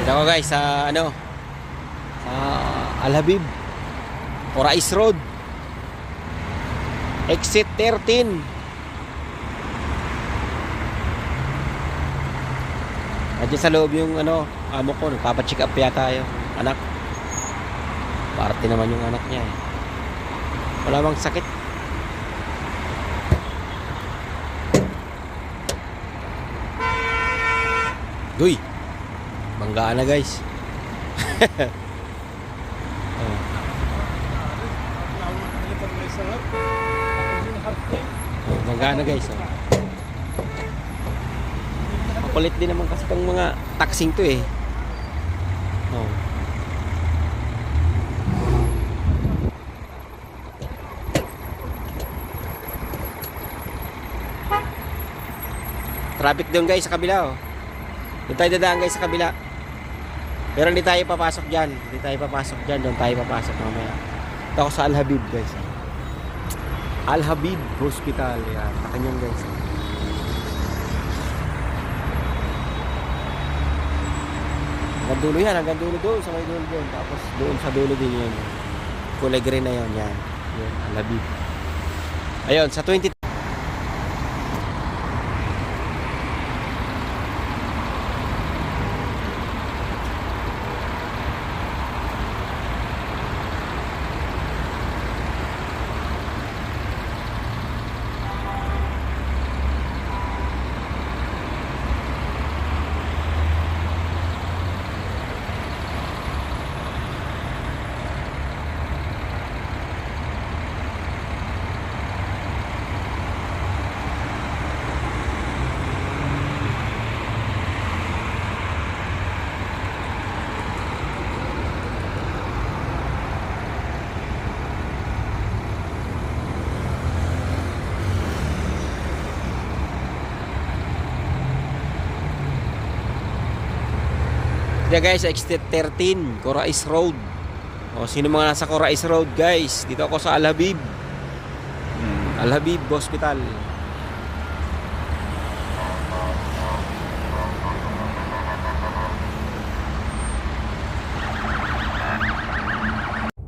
Dito ako guys sa ano, sa Al Habib, Corais Road, exit 13. Nandiyan sa loob yung ano, amo ko, nagpapacheck up yata yung anak. Parte naman yung anak niya eh. Wala bang sakit. Uy, banggaan na guys. Oh. Oh, banggaan na guys. Oh. Makulit din naman kasi itong mga taxing to eh. Oh. Traffic doon guys sa kabila oh. Doon tayo dadaan guys sa kabila. Pero hindi tayo papasok dyan. Hindi tayo papasok dyan. Doon tayo papasok mamaya. Ito ako sa Al Habib guys. Al Habib Hospital. Yan. Nakanyang guys. Hanggang dulo yan. Hanggang dulo doon. Sa may dulo doon. Tapos doon sa dulo din yun. Kulay green na yun. Yan. Yun. Al Habib. Ayun. Sa 20. Dito guys, exit 13, Corais Road. O, sino mga nasa Corais Road guys? Dito ako sa Al Habib. Al Habib Hospital.